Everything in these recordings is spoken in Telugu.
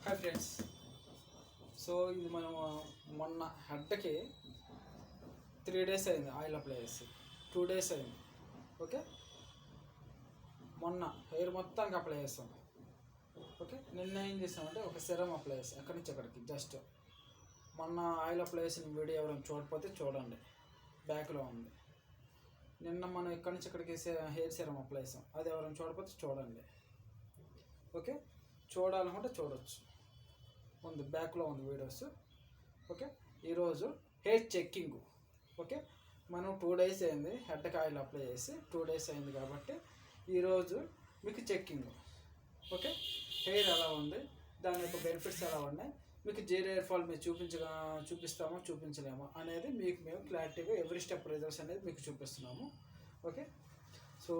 Hi friends. సో ఇది మనం మొన్న హెడ్కి 3 days అయింది ఆయిల్ అప్లై చేసి, 2 days అయింది. ఓకే, మొన్న హెయిర్ మొత్తానికి అప్లై చేస్తాం. ఓకే, నిన్న ఏం చేసామంటే ఒక సిరం అప్లై చేస్తాం ఎక్కడి నుంచి ఎక్కడికి. జస్ట్ మొన్న ఆయిల్ అప్లై చేసిన వీడియో ఎవరైనా చూడకపోతే చూడండి, బ్యాక్లో ఉంది. నిన్న మనం ఎక్కడి నుంచి ఇక్కడికి హెయిర్ సిరం అప్లై చేస్తాం, అది ఎవరైనా చూడకపోతే చూడండి. ఓకే, చూడాలనుకుంటే చూడవచ్చు, ఉంది బ్యాక్లో ఉంది వీడియోస్. ఓకే, ఈరోజు హెయిర్ చెక్కింగ్. ఓకే, మనం 2 days అయింది హెడ్కి ఆయిల్ అప్లై చేసి, 2 days అయింది కాబట్టి ఈరోజు మీకు చెక్కింగ్. ఓకే, హెయిర్ ఎలా ఉంది, దాని యొక్క బెనిఫిట్స్ ఎలా ఉన్నాయి, మీకు జీరో హెయిర్ ఫాల్ మీరు చూపిస్తామో చూపించలేమో అనేది మీకు మేము క్లారిటీగా ఎవ్రీ స్టెప్ రిజల్ట్స్ అనేది మీకు చూపిస్తున్నాము. ఓకే, సో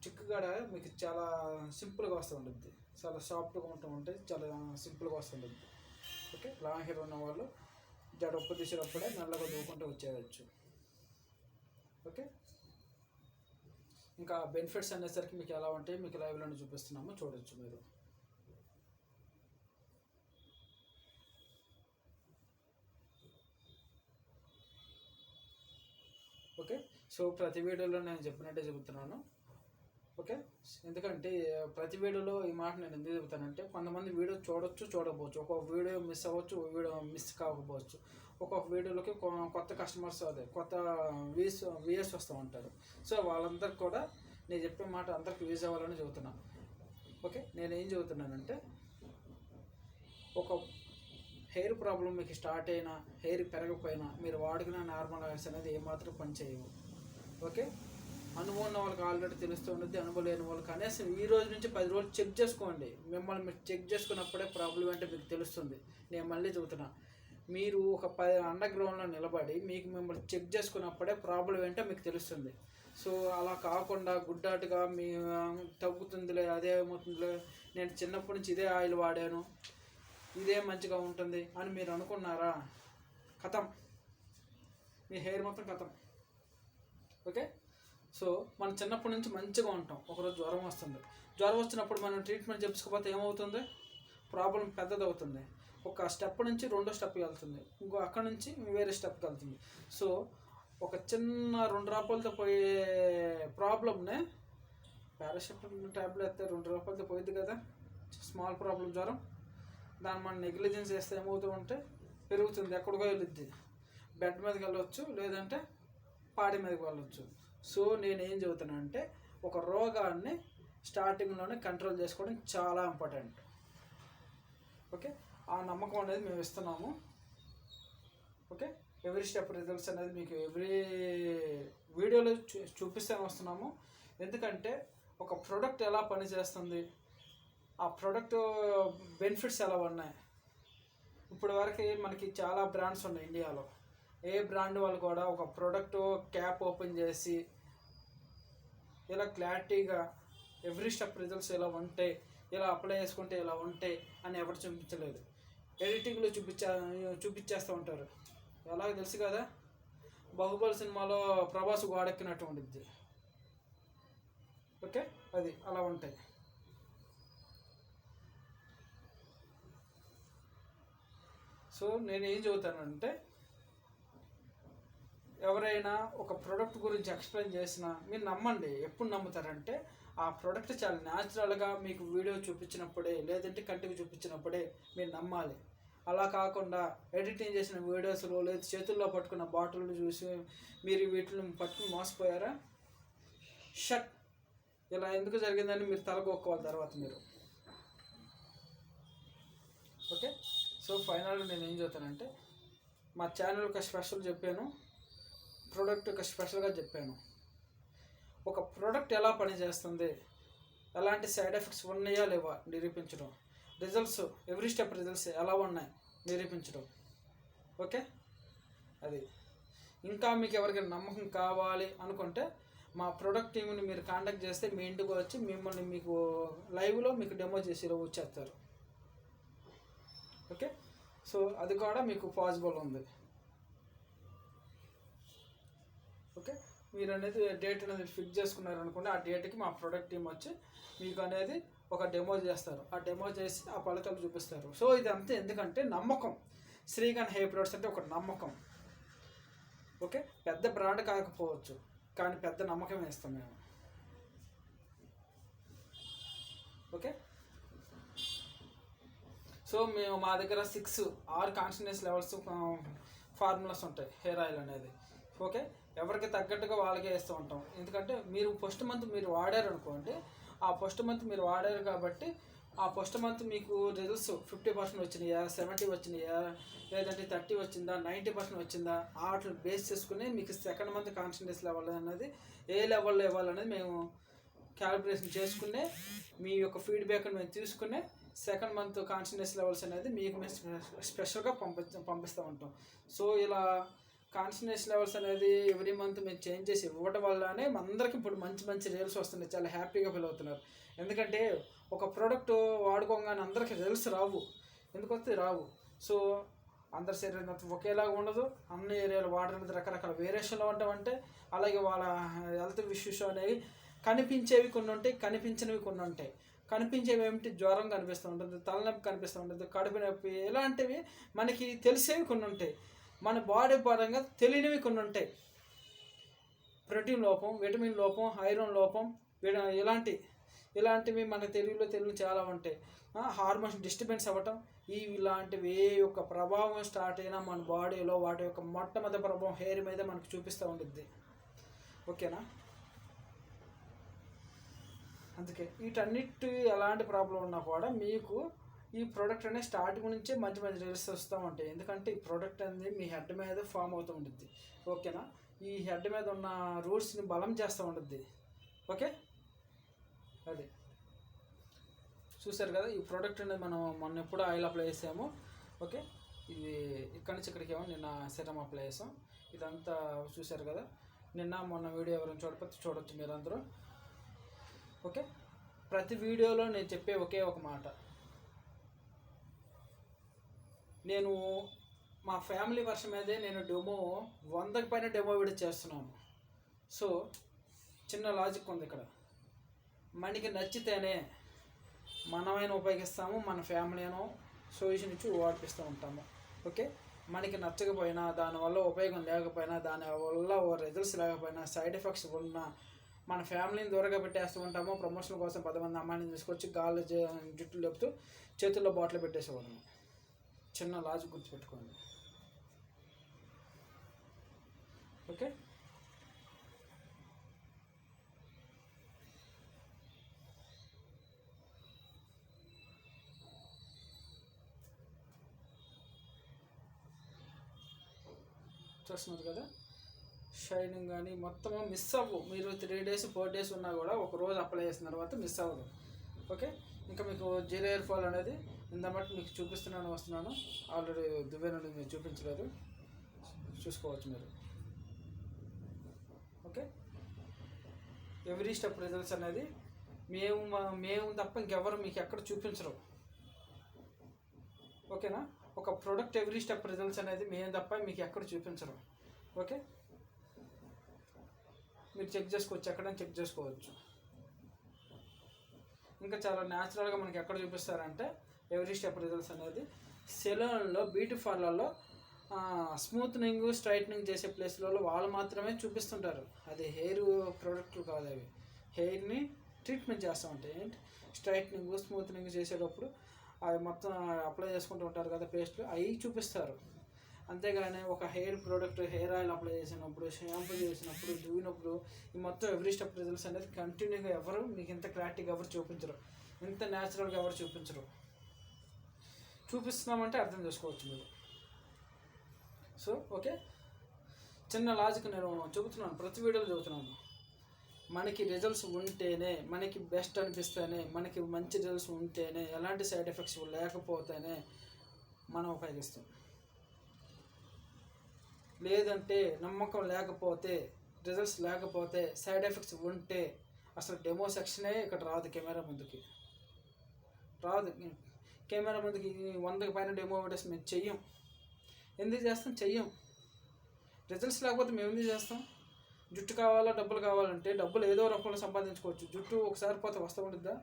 చిక్కుగాడ మీకు చాలా సింపుల్గా వస్తూ ఉంటుంది, చాలా సాఫ్ట్గా ఉంటే చాలా సింపుల్గా వస్తుంటుంది. ఓకే, లాంగ్ హెయిర్ ఉన్న వాళ్ళు జడ ఉప్పు తీసినప్పుడే నల్లగా దూకుంటూ వచ్చేయచ్చు. ఓకే, ఇంకా బెనిఫిట్స్ అనేసరికి మీకు ఎలా ఉంటాయి మీకు లైవ్లోనే చూపిస్తున్నాము, చూడవచ్చు మీరు. ఓకే, సో ప్రతి వీడియోలో నేను చెప్పినట్టే చెబుతున్నాను. ఓకే, ఎందుకంటే ప్రతి వీడియోలో ఈ మాట నేను ఎందుకు చెబుతానంటే, కొంతమంది వీడియో చూడొచ్చు చూడకపోవచ్చు, ఒక్కొక్క వీడియో మిస్ అవ్వచ్చు, వీడియో మిస్ కాకపోవచ్చు. ఒక్కొక్క వీడియోలోకి కొత్త కస్టమర్స్ అదే కొత్త వ్యూయర్స్ వస్తూ ఉంటారు. సో వాళ్ళందరికీ కూడా నేను చెప్పే మాట అందరికి యూజ్ అవ్వాలని చెబుతున్నాను. ఓకే, నేనేం చెబుతున్నానంటే, ఒక హెయిర్ ప్రాబ్లం మీకు స్టార్ట్ అయినా, హెయిర్ పెరగకపోయినా మీరు వాడుకున్న నార్మల్ ఆయిల్స్ అనేది ఏమాత్రం పనిచేయవు. ఓకే, అనుభవం ఉన్న వాళ్ళకి ఆల్రెడీ తెలుస్తూ ఉంటుంది, అనుభవం లేని వాళ్ళు కనీసం ఈ రోజు నుంచి 10 రోజులు చెక్ చేసుకోండి. మిమ్మల్ని మీరు చెక్ చేసుకున్నప్పుడే ప్రాబ్లం ఏంటో మీకు తెలుస్తుంది. నేను మళ్ళీ చెబుతున్నా, మీరు ఒక అండర్ గ్రౌండ్లో నిలబడి మిమ్మల్ని చెక్ చేసుకున్నప్పుడే ప్రాబ్లం ఏంటో మీకు తెలుస్తుంది. సో అలా కాకుండా గుడ్డాటుగా మీ తగ్గుతుందిలే, అదే ఏమవుతుందిలే, నేను చిన్నప్పటి నుంచి ఇదే ఆయిల్ వాడాను, ఇదే మంచిగా ఉంటుంది అని మీరు అనుకున్నారా, కథం, మీ హెయిర్ మొత్తం కథం. ఓకే, సో మనం చిన్నప్పటి నుంచి మంచిగా ఉంటాం, ఒకరోజు జ్వరం వస్తుంది, జ్వరం వచ్చినప్పుడు మనం ట్రీట్మెంట్ చెప్పుకోకపోతే ఏమవుతుంది, ప్రాబ్లం పెద్దదవుతుంది. ఒక స్టెప్ నుంచి 2వ స్టెప్కి వెళ్తుంది, ఇంకో అక్కడ నుంచి వేరే స్టెప్కి వెళ్తుంది. సో ఒక చిన్న 2 డ్రాపులతో పోయే ప్రాబ్లమ్నే పారాసెటమాల్ ట్యాబ్లెట్ అయితే 2 డ్రాపులతో పోయింది కదా, స్మాల్ ప్రాబ్లం జ్వరం, దాన్ని మనం నెగ్లిజెన్స్ చేస్తే ఏమవుతూ ఉంటే పెరుగుతుంది, ఎక్కడికో వెళ్ళొద్ది, బెడ్ మీదకి వెళ్ళవచ్చు, లేదంటే పాడి మీదకి వెళ్ళవచ్చు. సో నేనేం చెబుతానంటే, ఒక రోగాన్ని స్టార్టింగ్లోనే కంట్రోల్ చేసుకోవడం చాలా ఇంపార్టెంట్. ఓకే, ఆ నమ్మకం అనేది మేము ఇస్తున్నాము. ఓకే, ఎవ్రీ స్టెప్ రిజల్ట్స్ అనేది మీకు ఎవ్రీ వీడియోలో చూపిస్తే వస్తున్నాము. ఎందుకంటే ఒక ప్రోడక్ట్ ఎలా పనిచేస్తుంది, ఆ ప్రోడక్ట్ బెనిఫిట్స్ ఎలా ఉన్నాయి. ఇప్పుడు వరకు మనకి చాలా బ్రాండ్స్ ఉన్నాయి ఇండియాలో, ఏ బ్రాండ్ వాళ్ళు కూడా ఒక ప్రోడక్ట్ క్యాప్ ఓపెన్ చేసి ఇలా క్లారిటీగా ఎవ్రీ స్టెప్ రిజల్ట్స్ ఎలా ఉంటాయి, ఇలా అప్లై చేసుకుంటే ఇలా ఉంటాయి అని ఎవరు చూపించలేదు. ఎడిటింగ్లో చూపించేస్తూ ఉంటారు. ఎలాగో తెలుసు కదా, బాహుబలి సినిమాలో ప్రభాస్ గోడెక్కినట్టు ఉండిద్ది. ఓకే, అది అలా ఉంటాయి. సో నేను ఏం చెబుతానంటే, ఎవరైనా ఒక ప్రోడక్ట్ గురించి ఎక్స్ప్లెయిన్ చేసినా మీరు నమ్మండి. ఎప్పుడు నమ్ముతారంటే, ఆ ప్రోడక్ట్ చాలా న్యాచురల్గా మీకు వీడియో చూపించినప్పుడే, లేదంటే కంటికి చూపించినప్పుడే మీరు నమ్మాలి. అలా కాకుండా ఎడిటింగ్ చేసిన వీడియోస్లో లేదా చేతుల్లో పట్టుకున్న బాటిల్ని చూసి మీరు వీటిని పట్టుకుని మోసపోయారా, షట్, ఇలా ఎందుకు జరిగిందని మీరు తలగొక్కోవాలి తర్వాత మీరు. ఓకే, సో ఫైనల్గా నేను ఏం చెప్తానంటే, మా ఛానల్ ఒక స్పెషల్ చెప్పాను, ప్రోడక్ట్ ఒక స్పెషల్గా చెప్పాను. ఒక ప్రోడక్ట్ ఎలా పనిచేస్తుంది, ఎలాంటి సైడ్ ఎఫెక్ట్స్ ఉన్నాయా లేవా నిరూపించడం, రిజల్ట్స్ ఎవ్రీ స్టెప్ రిజల్ట్స్ ఎలా ఉన్నాయి నిరూపించడం. ఓకే, అది ఇంకా మీకు ఎవరికైనా నమ్మకం కావాలి అనుకుంటే మా ప్రోడక్ట్ టీమ్ని మీరు కాంటాక్ట్ చేస్తే మీ ఇంటికి వచ్చి మిమ్మల్ని మీకు లైవ్లో మీకు డెమో చేసి వచ్చేస్తారు. ఓకే, సో అది కూడా మీకు పాసిబుల్ ఉంది. ఓకే, మీరు అనేది డేట్ అనేది ఫిక్స్ చేసుకున్నారనుకోండి, ఆ డేట్కి మా ప్రొడక్ట్ టీమ్ వచ్చి మీకు అనేది ఒక డెమో చేస్తారు. ఆ డెమో చేసి ఆ ఫలితాలు చూపిస్తారు. సో ఇదంతా ఎందుకంటే నమ్మకం. శ్రీగన్ హెయిర్ ప్రొడక్ట్స్ అంటే ఒక నమ్మకం. ఓకే, పెద్ద బ్రాండ్ కాకపోవచ్చు కానీ పెద్ద నమ్మకం ఇస్తాం మేము. ఓకే, సో మేము మా దగ్గర 6 కాన్షియస్ లెవెల్స్ ఫార్ములాస్ ఉంటాయి హెయిర్ ఆయిల్ అనేది. ఓకే, ఎవరికి తగ్గట్టుగా వాళ్ళకే వేస్తూ ఉంటాం. ఎందుకంటే మీరు ఫస్ట్ మంత్ మీరు వాడారు అనుకోండి, ఆ ఫస్ట్ మంత్ మీరు వాడారు కాబట్టి ఆ ఫస్ట్ మంత్ మీకు రిజల్ట్స్ 50% వచ్చినాయా, 70 వచ్చినాయా, లేదంటే 30 వచ్చిందా, 90% వచ్చిందా, వాటిని బేస్ చేసుకుని మీకు సెకండ్ మంత్ కాన్షియస్ లెవెల్ అనేది ఏ లెవెల్లో ఇవ్వాలనేది మేము క్యాలిక్యులేషన్ చేసుకునే మీ యొక్క ఫీడ్బ్యాక్ని మేము తీసుకునే సెకండ్ మంత్ కాన్షియస్ లెవెల్స్ అనేది మీకు మేము స్పెషల్గా పంపిస్తూ ఉంటాం. సో ఇలా కాన్షియస్ లెవెల్స్ అనేది ఎవ్రీ మంత్ మేము చేంజ్ చేసి ఇవ్వడం వల్లనే అందరికీ ఇప్పుడు మంచి మంచి రిజల్ట్స్ వస్తున్నాయి. చాలా హ్యాపీగా ఫీల్ అవుతున్నారు. ఎందుకంటే ఒక ప్రోడక్ట్ వాడుకోగానే అందరికీ రిజల్ట్స్ రావు. ఎందుకు వస్తే రావు. సో అందరి శరీరం ఒకేలాగా ఉండదు. అన్ని ఏరియాలు వాడడానికి రకరకాల వేరియేషన్లు ఉంటామంటే, అలాగే వాళ్ళ హెల్త్ ఇష్యూస్ అనేవి కనిపించేవి కొన్ని ఉంటాయి, కనిపించినవి కొన్ని ఉంటాయి. కనిపించేవి ఏమిటి, జ్వరం కనిపిస్తూ ఉంటుంది, తలనొప్పి కనిపిస్తూ ఉంటుంది, కడుపు నొప్పి, ఇలాంటివి మనకి తెలిసేవి కొన్ని ఉంటాయి. మన బాడీ పరంగా తెలియనివి కొన్ని ఉంటాయి. ప్రోటీన్ లోపం, విటమిన్ లోపం, ఐరన్ లోపం, ఇలాంటివి మనకు తెలియని చాలా ఉంటాయి. హార్మోన్స్ డిస్టర్బెన్స్ అవ్వటం, ఇలాంటివి ఏ యొక్క ప్రభావం స్టార్ట్ అయినా మన బాడీలో వాటి యొక్క మొట్టమొదటి ప్రభావం హెయిర్ మీద మనకు చూపిస్తూ ఉంటుంది. ఓకేనా? అందుకే వీటన్నిటి ఎలాంటి ప్రాబ్లం ఉన్నా కూడా మీకు ఈ ప్రోడక్ట్ అనేది స్టార్టింగ్ నుంచే మంచి మంచి రిజల్ట్స్ వస్తూ ఉంటాయి. ఎందుకంటే ఈ ప్రోడక్ట్ అనేది మీ హెడ్ మీద ఫామ్ అవుతూ ఉంటుంది. ఓకేనా? ఈ హెడ్ మీద ఉన్న రూట్స్ని బలం చేస్తూ ఉంటుంది. ఓకే, అది చూసారు కదా. ఈ ప్రోడక్ట్ అనేది మనం మొన్న ఎప్పుడు ఆయిల్ అప్లై చేసాము. ఓకే, ఇది ఇక్కడి నుంచి ఇక్కడికి ఏమో నిన్న సెరమ్ అప్లై చేసాం. ఇదంతా చూసారు కదా. నిన్న మొన్న వీడియో ఎవరైనా చూడొచ్చు మీరు అందరూ. ఓకే, ప్రతి వీడియోలో నేను చెప్పే ఒకే ఒక మాట, నేను మా ఫ్యామిలీ వర్షం మీదే నేను 100కి పైన డెమో వీడియో చేస్తున్నాను. సో చిన్న లాజిక్ ఉంది ఇక్కడ. మనకి నచ్చితేనే మనమైనా ఉపయోగిస్తాము, మన ఫ్యామిలీనో సొల్యూషన్ ఇచ్చి వాడిపిస్తూ ఉంటాము. ఓకే, మనకి నచ్చకపోయినా, దానివల్ల ఉపయోగం లేకపోయినా, దానివల్ల రిజల్ట్స్ లేకపోయినా, సైడ్ ఎఫెక్ట్స్ ఉన్నా మన ఫ్యామిలీని దూరంగా పెట్టేస్తూ ఉంటాము. ప్రమోషన్ కోసం 10 మంది అమ్మాయిని తీసుకొచ్చి గాల్లో జుట్టు లేపుతూ చేతుల్లో బాటిల్ పెట్టేసేవాళ్ళము. చిన్న లాజిక్ గుర్తుపెట్టుకోండి. ఓకే, చూస్తున్నారు కదా. షైనింగ్ కానీ మొత్తం మిస్ అవ్వు. మీరు 3 days 4 days ఉన్నా కూడా ఒక రోజు అప్లై చేసిన తర్వాత మిస్ అవ్వదు. ఓకే, ఇంకా మీకు జీరో హెయిర్ ఫాల్ అనేది ఇంతమట్టి మీకు వస్తున్నాను. ఆల్రెడీ దువ్వే నుండి మీరు చూపించలేదు, చూసుకోవచ్చు మీరు. ఓకే, ఎవ్రీ స్టెప్ రిజల్ట్స్ అనేది మేము తప్ప ఇంకెవరు మీకు ఎక్కడ చూపించరు. ఓకేనా? ఒక ప్రోడక్ట్ ఎవ్రీ స్టెప్ రిజల్ట్స్ అనేది మేము తప్ప మీకు ఎక్కడ చూపించరు. ఓకే, మీరు చెక్ చేసుకోవచ్చు, ఎక్కడైనా చెక్ చేసుకోవచ్చు. ఇంకా చాలా న్యాచురల్గా మనకి ఎక్కడ చూపిస్తారంటే ఎవ్రీ స్టెప్ రిజల్ట్స్ అనేది సెలూన్లో, బ్యూటీ పార్లర్లో స్మూత్నింగ్, స్ట్రైట్నింగ్ చేసే ప్లేస్లలో వాళ్ళు మాత్రమే చూపిస్తుంటారు. అది హెయిర్ ప్రోడక్ట్లు కాదు, అవి హెయిర్ని ట్రీట్మెంట్ చేస్తూ ఉంటాయి. ఏంటి స్ట్రైట్నింగ్, స్మూత్నింగ్ చేసేటప్పుడు అవి మొత్తం అప్లై చేసుకుంటూ ఉంటారు కదా పేస్ట్లు, అవి చూపిస్తారు. అంతేగాని ఒక hair product, hair oil apply చేసినప్పుడు, షాంపూ చేసినప్పుడు, దువ్వినప్పుడు ఈ మొత్తం ఎవ్రీ స్టెప్ రిజల్ట్స్ అనేది కంటిన్యూగా ఎవరు మీకు ఇంత క్లారిటీగా ఎవరు చూపించరు, ఇంత న్యాచురల్గా ఎవరు చూపించరు. చూపిస్తున్నామంటే అర్థం చేసుకోవచ్చు మీరు. సో ఓకే, చిన్న లాజిక్ నేను చెబుతున్నాను, ప్రతి వీడియోలో చెబుతున్నాను. మనకి రిజల్ట్స్ ఉంటేనే, మనకి బెస్ట్ అనిపిస్తేనే, మనకి మంచి రిజల్ట్స్ ఉంటేనే, ఎలాంటి సైడ్ ఎఫెక్ట్స్ లేకపోతేనే మనం ఉపయోగిస్తాం. లేదంటే నమ్మకం లేకపోతే, రిజల్ట్స్ లేకపోతే, సైడ్ ఎఫెక్ట్స్ ఉంటే అసలు డెమో సెక్షనే ఇక్కడ రాదు. కెమెరా ముందుకి రాదు. కెమెరా ముందుకి 100కి పైన డెమో వీడియోస్ మేము చెయ్యం. ఎందుకు చేస్తాం? చెయ్యం. రిజల్ట్స్ లేకపోతే మేము ఎందుకు చేస్తాం? జుట్టు కావాలా, డబ్బులు కావాలంటే డబ్బులు ఏదో రూపంలో సంపాదించుకోవచ్చు. జుట్టు ఒకసారి పోతే వస్తూ ఉంటుందా?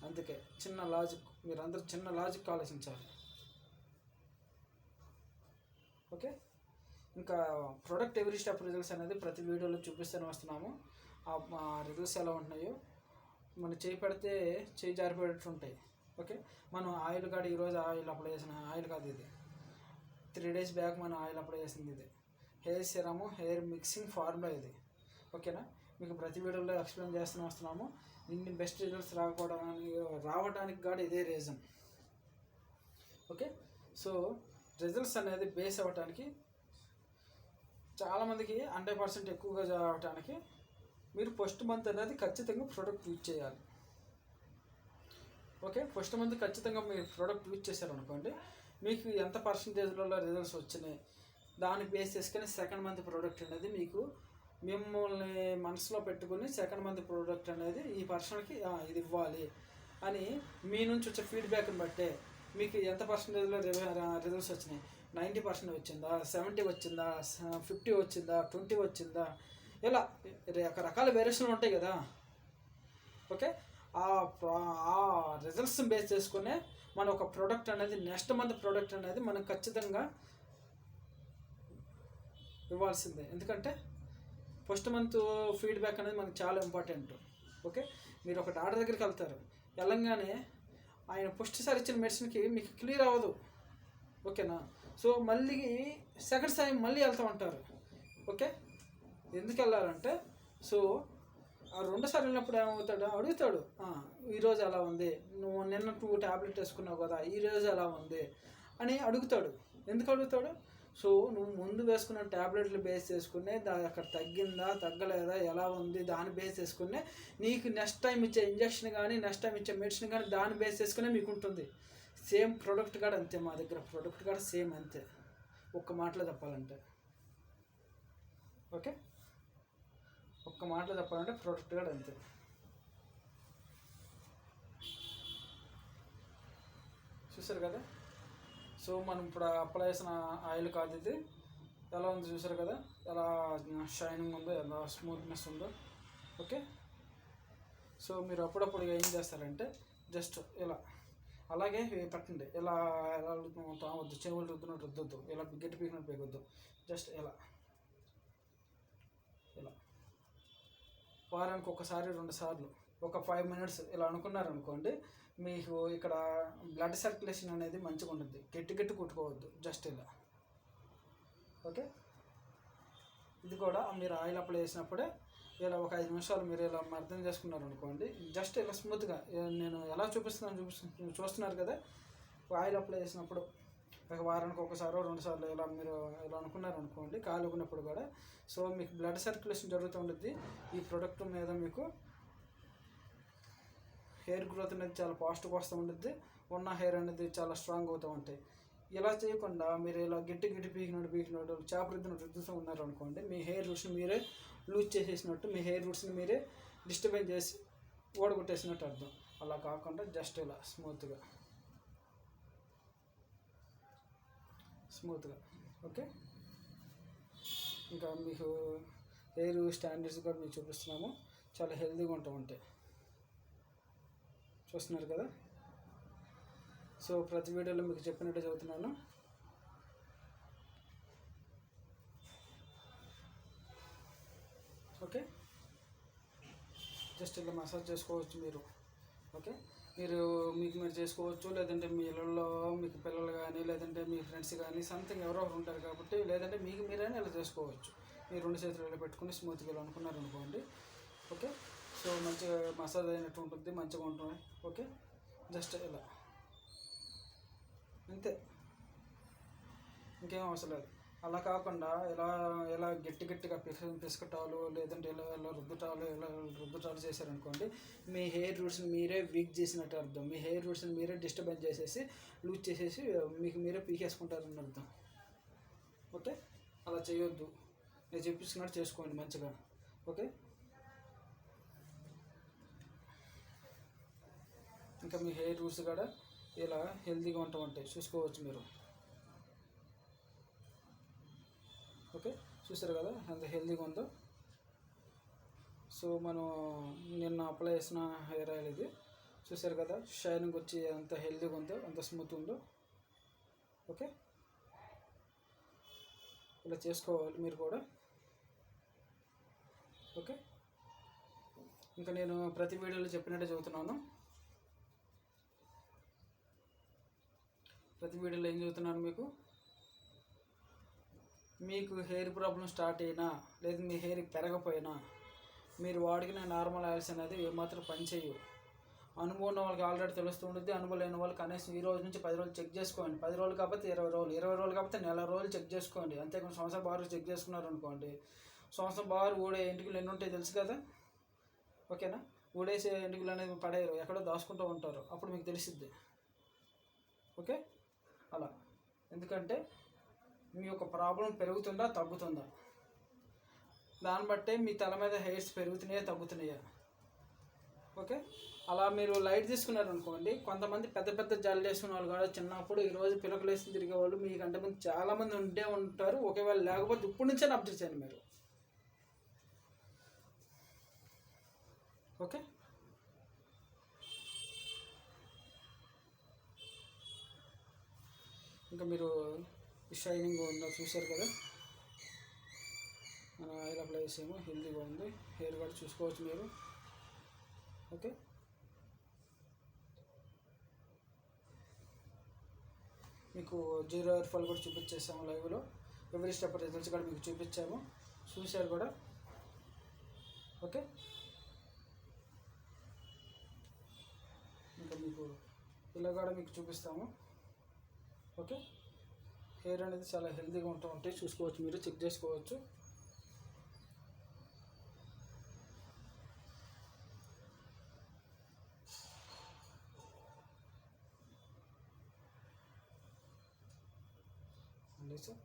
అందుకే చిన్న లాజిక్, మీరందరూ చిన్న లాజిక్ ఆలోచించాలి. ఓకే, ఇంకా ప్రొడక్ట్ ఎవ్రీ స్టెప్ రిజల్ట్స్ అనేది ప్రతి వీడియోలో చూపిస్తూనే వస్తున్నాము. ఆ రిజల్ట్స్ ఎలా ఉంటున్నాయో మనం చేయి పెడితే చేయి జారిపోయేటట్టు ఉంటాయి. ఓకే, మనం ఆయిల్ కాడ ఈరోజు ఆయిల్ అప్లై చేసిన ఆయిల్ కాదు ఇది, 3 days బ్యాక్ మనం ఆయిల్ అప్లై చేసింది ఇది. హెయిర్ సిరము, హెయిర్ మిక్సింగ్ ఫార్ములా ఇది. ఓకేనా, మీకు ప్రతి వీడియోలో ఎక్స్ప్లెయిన్ చేస్తూనే వస్తున్నాము. ఇన్ని బెస్ట్ రిజల్ట్స్ రావడానికి కూడా ఇదే రీజన్. ఓకే, సో రిజల్ట్స్ అనేది బేస్ అవ్వటానికి చాలామందికి 100% ఎక్కువగా అవటానికి మీరు ఫస్ట్ మంత్ అనేది ఖచ్చితంగా ప్రోడక్ట్ యూజ్ చేయాలి. ఓకే, ఫస్ట్ మంత్ ఖచ్చితంగా మీరు ప్రోడక్ట్ యూజ్ చేశారనుకోండి, మీకు ఎంత పర్సంటేజ్లలో రిజల్ట్స్ వచ్చినాయి దాన్ని బేస్ చేసుకొని సెకండ్ మంత్ ప్రోడక్ట్ అనేది మీకు మిమ్మల్ని మనసులో పెట్టుకుని సెకండ్ మంత్ ప్రోడక్ట్ అనేది ఈ పర్సన్కి ఇది ఇవ్వాలి అని మీ నుంచి వచ్చే ఫీడ్బ్యాక్ని బట్టే మీకు ఎంత పర్సంటేజ్లో రిజల్ట్స్ వచ్చినాయి, 90% వచ్చిందా, 70 వచ్చిందా, 50 వచ్చిందా, 20 వచ్చిందా, ఇలా రకరకాల వేరియేషన్లు ఉంటాయి కదా. ఓకే, ఆ రిజల్ట్స్ని బేస్ చేసుకునే మన ఒక ప్రోడక్ట్ అనేది నెక్స్ట్ మంత్ ప్రోడక్ట్ అనేది మనం ఖచ్చితంగా ఇవ్వాల్సిందే. ఎందుకంటే ఫస్ట్ మంత్ ఫీడ్బ్యాక్ అనేది మనకు చాలా ఇంపార్టెంట్. ఓకే, మీరు ఒక డాక్టర్ దగ్గరికి వెళ్తారు, వెళ్ళంగానే ఆయన ఫస్ట్ సారి ఇచ్చిన మెడిసిన్కి మీకు క్లియర్ అవ్వదు. ఓకేనా, సో మళ్ళీ సెకండ్ టైం మళ్ళీ వెళ్తూ ఉంటారు. ఓకే, ఎందుకు వెళ్ళాలంటే సో ఆ 2 సార్లు వెళ్ళినప్పుడు ఏమవుతాడు, అడుగుతాడు ఈరోజు ఎలా ఉంది, నువ్వు నిన్న 2 ట్యాబ్లెట్ వేసుకున్నావు కదా ఈరోజు ఎలా ఉంది అని అడుగుతాడు. ఎందుకు అడుగుతాడు, సో నువ్వు ముందు వేసుకున్న ట్యాబ్లెట్లు బేస్ చేసుకునే అక్కడ తగ్గిందా తగ్గలేదా ఎలా ఉంది దాన్ని బేస్ చేసుకునే నీకు నెక్స్ట్ టైం ఇచ్చే ఇంజక్షన్ కానీ నెక్స్ట్ టైం ఇచ్చే మెడిసిన్ కానీ దాన్ని బేస్ చేసుకునే మీకు ఉంటుంది. సేమ్ ప్రోడక్ట్ కూడా అంతే, మా దగ్గర ప్రోడక్ట్ కూడా సేమ్ అంతే, ఒక్క మాటలో చెప్పాలంటే. ఓకే, ఒక్క మాటలో చెప్పాలంటే ప్రోడక్ట్ కూడా అంతే. చూసారు కదా, సో మనం ఇప్పుడు అప్లై చేసిన ఆయిల్ కాదు ఇది, ఎలా ఉంది చూసారు కదా, ఎలా షైనింగ్ ఉందో, ఎలా స్మూత్నెస్ ఉందో. ఓకే, సో మీరు అప్పుడప్పుడు ఏం చేస్తారంటే జస్ట్ ఇలా అలాగే పెట్టండి, ఇలా ఎలా తాగొద్దు, చెవులు రుద్దునట్టు రుద్దొద్దు, ఇలా గట్టి పీకినట్టు పీకొద్దు, జస్ట్ ఇలా ఇలా వారానికి ఒకసారి 2 సార్లు ఒక 5 minutes ఇలా అనుకున్నారనుకోండి, మీకు ఇక్కడ బ్లడ్ సర్క్యులేషన్ అనేది మంచిగా ఉంటుంది. గట్టి కుట్టుకోవద్దు, జస్ట్ ఇలా. ఓకే, ఇది కూడా మీరు ఆయిల్ అప్లై చేసినప్పుడే ఇలా ఒక 5 నిమిషాలు మీరు ఇలా అర్థం చేసుకున్నారు అనుకోండి, జస్ట్ ఇలా స్మూత్గా నేను ఎలా చూస్తున్నారు కదా. ఆయిల్ అప్లై చేసినప్పుడు ఒక వారానికి ఒకసారో 2 సార్లు ఇలా మీరు ఇలా అనుకున్నారు అనుకోండి, కాలుకున్నప్పుడు కూడా సో మీకు బ్లడ్ సర్క్యులేషన్ జరుగుతూ ఉంటుంది. ఈ ప్రోడక్ట్ మీద మీకు హెయిర్ గ్రోత్ అనేది చాలా పాజిటివ్గా వస్తూ ఉంటుంది, ఉన్న హెయిర్ అనేది చాలా స్ట్రాంగ్ అవుతూ ఉంటాయి. ఇలా చేయకుండా మీరు ఇలా గట్టి పీకినట్టు చేప రుద్దుతూ ఉన్నారు అనుకోండి, మీ హెయిర్ రూట్స్ని మీరే లూజ్ చేసేసినట్టు, మీ హెయిర్ రూట్స్ని మీరే డిస్టర్బెన్స్ చేసి ఓడగొట్టేసినట్టు అర్థం. అలా కాకుండా జస్ట్ ఇలా స్మూత్గా. ఓకే, ఇంకా మీకు హెయిర్ స్టాండర్డ్స్ కూడా మీకు చూపిస్తున్నాము, చాలా హెల్తీగా ఉంటా ఉంటాయి. చూస్తున్నారు కదా, సో ప్రతి వీడియోలో మీకు చెప్పినట్టు చదువుతున్నాను. ఓకే, జస్ట్ ఇలా మసాజ్ చేసుకోవచ్చు మీరు. ఓకే, మీరు చేసుకోవచ్చు, లేదంటే మీ ఇళ్ళల్లో మీకు పిల్లలు కానీ లేదంటే మీ ఫ్రెండ్స్ కానీ సంథింగ్ ఎవరో ఒకరు ఉంటారు కాబట్టి, లేదంటే మీకు మీరైనా ఇలా చేసుకోవచ్చు. మీరు 2 చేతులు ఇలా పెట్టుకుని స్మూత్గా ఇలా అనుకున్నారు అనుకోండి. ఓకే, సో మంచిగా మసాజ్ అయినట్టు ఉంటుంది, మంచిగా ఉంటుంది. ఓకే, జస్ట్ ఇలా అంతే, ఇంకేం అవసరం లేదు. అలా కాకుండా ఇలా గట్టిగా పిసకటాలు లేదంటే ఇలా రుద్దుటాలు చేశారనుకోండి, మీ హెయిర్ రూట్స్ని మీరే వీక్ చేసినట్టు అర్థం. మీ హెయిర్ రూట్స్ని మీరే డిస్టర్బెన్స్ చేసేసి లూజ్ చేసేసి మీకు మీరే పీకేసుకుంటారని అర్థం. ఓకే, అలా చేయొద్దు, నేను చెప్పిస్తున్నట్టు చేసుకోండి మంచిగా. ఓకే, ఇంకా మీ హెయిర్ రూట్స్ కూడా ఇలా హెల్తీగా ఉంటాయి, చూసుకోవచ్చు మీరు. ఓకే, చూసారు కదా ఎంత హెల్తీగా ఉందో. సో మనం నిన్న అప్లై చేసిన హెయిర్ ఆయిల్ ఇది. చూసారు కదా షైనింగ్ వచ్చి ఎంత హెల్తీగా ఉందో, ఎంత స్మూత్ ఉందో. ఓకే, ఇలా చేసుకోవాలి మీరు కూడా. ఓకే, ఇంకా నేను ప్రతి వీడియోలో చెప్పినట్టే చెబుతున్నాను. ప్రతి వీడియోలో ఏం చెబుతున్నాను, మీకు హెయిర్ ప్రాబ్లం స్టార్ట్ అయినా లేదు మీ హెయిర్ పెరగపోయినా మీరు వాడిన నార్మల్ ఆయిల్స్ అనేది ఏమాత్రం పనిచేయవు. అనుభవం ఉన్న వాళ్ళకి ఆల్రెడీ తెలుస్తూ ఉంటుంది. అనుభవం లేని వాళ్ళు కనీసం ఈ రోజు నుంచి 10 రోజులు చెక్ చేసుకోండి. 10 రోజులు కాకపోతే 20 రోజులు, 20 రోజులు కాకపోతే నెల రోజులు చెక్ చేసుకోండి. అంతేకాని సంవత్సరం బారు చెక్ చేసుకున్నారు అనుకోండి, సంవత్సరం బారు ఊడే ఎంటుకలు ఎన్ని ఉంటాయి తెలుసు కదా. ఓకేనా, ఊడేసే ఎంటుకలు అనేది పడేయరు, ఎక్కడో దాచుకుంటూ ఉంటారు, అప్పుడు మీకు తెలిసిద్ది. ఓకే, అలా. ఎందుకంటే మీ యొక్క ప్రాబ్లం పెరుగుతుందా తగ్గుతుందా దాన్ని బట్టే మీ తల మీద హెయిర్స్ పెరుగుతున్నాయా తగ్గుతున్నాయా. ఓకే, అలా మీరు లైట్ తీసుకున్నారనుకోండి, కొంతమంది పెద్ద పెద్ద జల్లు వేసుకునే వాళ్ళు కూడా చిన్నప్పుడు ఈరోజు పిలకలు వేసి తిరిగే వాళ్ళు మీకంటే మంది చాలామంది ఉంటే ఉంటారు. ఒకవేళ లేకపోతే ఇప్పటి నుంచే అబ్జర్వ్ చేయండి మీరు. ఓకే, ఇంకా మీరు షైనింగ్ ఉందో చూశారు కదా. మన ఆయిల్ అప్లై చేసేమో హెల్తీగా ఉంది, హెయిర్ కూడా చూసుకోవచ్చు మీరు. ఓకే, మీకు 0 హెయిర్ ఫాల్ కూడా చూపించేసాము లైవ్లో. ఎవ్రీ స్టెప్ రిజల్ట్స్ కూడా మీకు చూపించాము, చూశారు కూడా. ఓకే, ఇంకా మీకు ఇలా కూడా మీకు చూపిస్తాము. ఓకే, హెయిర్ అనేది చాలా హెల్తీగా ఉంటూ ఉంటాయి, చూసుకోవచ్చు మీరు, చెక్ చేసుకోవచ్చు. సార్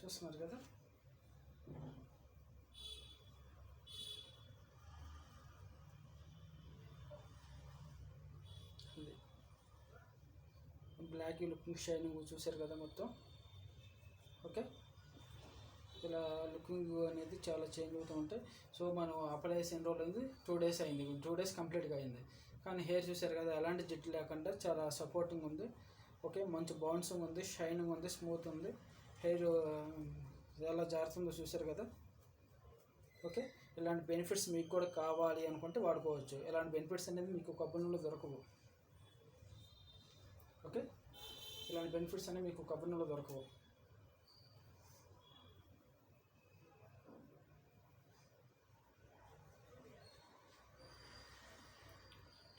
చూస్తున్నారు కదా. బ్లాక్ లుకింగ్ షైనింగ్ చూసారు కదా మొత్తం. ఓకే, ఇలా లుకింగ్ అనేది చాలా చేంజ్ అవుతూ ఉంటాయి. సో మనం అప్లై చేసి ఎన్ని రోజులు అయింది, 2 డేస్ అయింది, 2 డేస్ కంప్లీట్గా అయింది. కానీ హెయిర్ చూసారు కదా ఎలాంటి జిడ్డు లేకుండా చాలా సపోర్టింగ్ ఉంది. ఓకే, మంచి బౌన్సింగ్ ఉంది, షైనింగ్ ఉంది, స్మూత్ ఉంది. హెయిర్ ఎలా జారుతుందో చూసారు కదా. ఓకే, ఇలాంటి బెనిఫిట్స్ మీకు కూడా కావాలి అనుకుంటే వాడుకోవచ్చు. ఇలాంటి బెనిఫిట్స్ అనేది మీకు కొబ్బరి నూనెలో దొరకవు. ఓకే, ఇలాంటి బెనిఫిట్స్ అనేవి మీకు కొబ్బరి నూనెలో దొరకవు.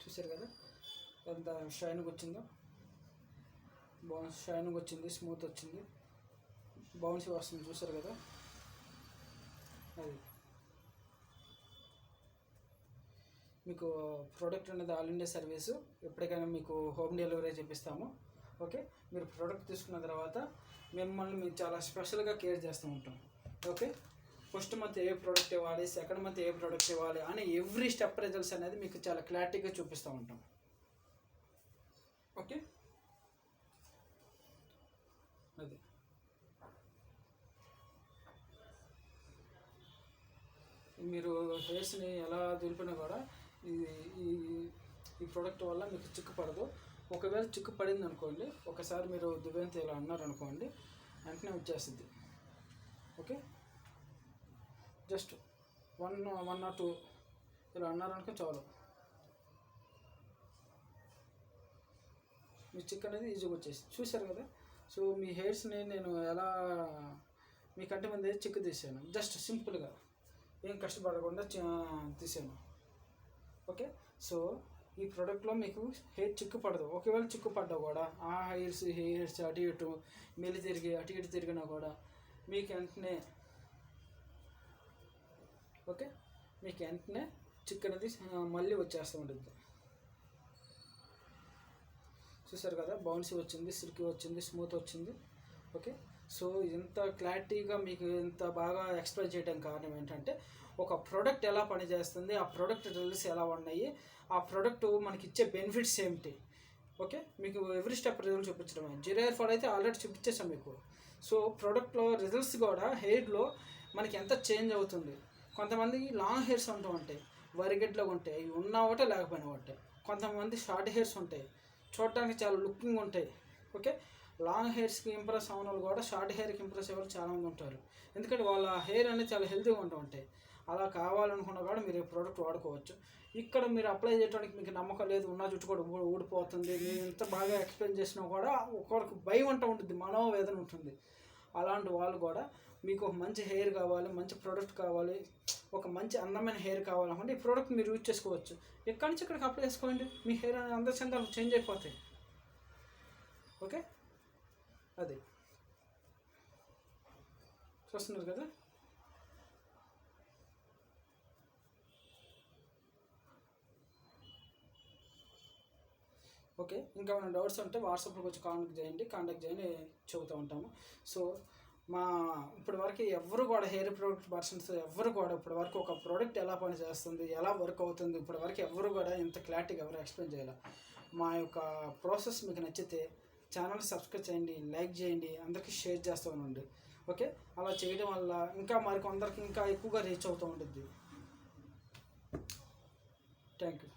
చూసారు కదా ఎంత షైనింగ్ వచ్చిందో. బౌన్స్ షైనింగ్ వచ్చింది, స్మూత్ వచ్చింది, బౌన్స్ వస్తుంది చూసారు కదా. అది మీకు ప్రోడక్ట్ అనేది ఆల్ ఇండియా సర్వీసు, ఎప్పటికైనా మీకు హోమ్ డెలివరీ చేపిస్తాము. ఓకే, మీరు ప్రోడక్ట్ తీసుకున్న తర్వాత మిమ్మల్ని మేము చాలా స్పెషల్గా కేర్ చేస్తూ ఉంటాం. ఓకే, ఫస్ట్ మంత్ ఏ ప్రోడక్ట్ ఇవ్వాలి, సెకండ్ మంత్ ఏ ప్రోడక్ట్ ఇవ్వాలి అని ఎవ్రీ స్టెప్ రిజల్ట్స్ అనేది మీకు చాలా క్లారిటీగా చూపిస్తూ ఉంటాం. ఓకే, అది మీరు హెయిర్స్ని ఎలా దులిపినా కూడా ఈ ఈ ప్రోడక్ట్ వల్ల మీకు చిక్కు పడదు. ఒకవేళ చిక్కు పడింది అనుకోండి, ఒకసారి మీరు దువ్వెంతో ఇలా అన్నారనుకోండి, వెంటనే వచ్చేస్తుంది. ఓకే, జస్ట్ 1 or 2 ఇలా అన్నారనుకో చాలు, మీ చిక్ అనేది ఈజీగా వచ్చేసి. చూశారు కదా. సో మీ హెయిర్స్ని నేను ఎలా మీకంటే ముందే చిక్కు తీసాను, జస్ట్ సింపుల్గా ఏం కష్టపడకుండా తీసాను. ఓకే, సో ఈ ప్రోడక్ట్లో మీకు హెయిర్ చిక్కు పడదు. ఒకవేళ చిక్కు పడ్డా కూడా ఆ హెయిర్స్ అటు ఇటు మెల్లి తిరిగి అటు ఇటు తిరిగినా కూడా మీకు వెంటనే ఓకే, మీకు వెంటనే చికెన్ది మళ్ళీ వచ్చేస్తూ ఉంటుంది. చూసారు కదా, బౌన్సీ వచ్చింది, సిల్కీ వచ్చింది, స్మూత్ వచ్చింది. ఓకే, సో ఇంత క్లారిటీగా మీకు ఇంత బాగా ఎక్స్ప్లెయిన్ చేయడం కారణం ఏంటంటే ఒక ప్రోడక్ట్ ఎలా పనిచేస్తుంది, ఆ ప్రోడక్ట్ రిజల్ట్స్ ఎలా ఉన్నాయి, ఆ ప్రోడక్ట్ మనకి ఇచ్చే బెనిఫిట్స్ ఏమిటి. ఓకే, మీకు ఎవ్రీ స్టెప్ రిజల్ట్ చూపించడమే. జీరో హెయిర్ ఫాల్ అయితే ఆల్రెడీ చూపించేసాం మీకు. సో ప్రోడక్ట్లో రిజల్ట్స్ కూడా హెయిర్లో మనకి ఎంత చేంజ్ అవుతుంది. కొంతమంది లాంగ్ హెయిర్స్ ఉంటూ ఉంటాయి, వరిగడ్లో ఉంటాయి, ఇవి ఉన్నా ఒకటే లేకపోయినా ఒకటే. కొంతమంది షార్ట్ హెయిర్స్ ఉంటాయి, చూడటానికి చాలా లుకింగ్ ఉంటాయి. ఓకే, లాంగ్ హెయిర్స్కి ఇంప్రెస్ అవ్వని వాళ్ళు కూడా షార్ట్ హెయిర్కి ఇంప్రెస్ అయ్యే వాళ్ళు చాలామంది ఉంటారు. ఎందుకంటే వాళ్ళ హెయిర్ అనేది చాలా హెల్తీగా ఉంటూ ఉంటాయి. అలా కావాలనుకున్నా కూడా మీరు ఈ ప్రోడక్ట్ వాడుకోవచ్చు. ఇక్కడ మీరు అప్లై చేయడానికి మీకు నమ్మకం లేదు, ఉన్న జుట్టు కూడా ఊడిపోతుంది, మీరు ఎంత బాగా ఎక్స్ప్లెయిన్ చేసినా కూడా ఒక్కొక్కరికి భయం అంటూ ఉంటుంది, మనోవేదన ఉంటుంది. అలాంటి వాళ్ళు కూడా మీకు ఒక మంచి హెయిర్ కావాలి, మంచి ప్రోడక్ట్ కావాలి, ఒక మంచి అందమైన హెయిర్ కావాలనుకుంటే ఈ ప్రోడక్ట్ మీరు యూజ్ చేసుకోవచ్చు. ఎక్కడి నుంచి ఇక్కడికి అప్లై చేసుకోండి, మీ హెయిర్ అనేది అందరి చందాలు చేంజ్ అయిపోతాయి. ఓకే, అది చూస్తున్నారు కదా. ఓకే, ఇంకా ఏమైనా డౌట్స్ ఉంటే వాట్సాప్లోకి వచ్చి కాంటాక్ట్ చేయండి, చెబుతూ ఉంటాము. సో మా ఇప్పటి వరకు ఎవరు కూడా హెయిర్ ప్రోడక్ట్ పర్సన్స్ ఎవరు కూడా ఇప్పటి వరకు ఒక ప్రోడక్ట్ ఎలా పని చేస్తుంది, ఎలా వర్క్ అవుతుంది, ఇప్పటి వరకు ఎవరు కూడా ఇంత క్లారిటీగా ఎవరు ఎక్స్ప్లెయిన్ చేయాలి. మా యొక్క ప్రాసెస్ మీకు నచ్చితే ఛానల్ సబ్స్క్రైబ్ చేయండి, లైక్ చేయండి, అందరికీ షేర్ చేస్తూ ఉండండి. ఓకే, అలా చేయడం వల్ల ఇంకా మరికొందరికి ఇంకా ఎక్కువగా రీచ్ అవుతూ ఉంటుంది. Thank you.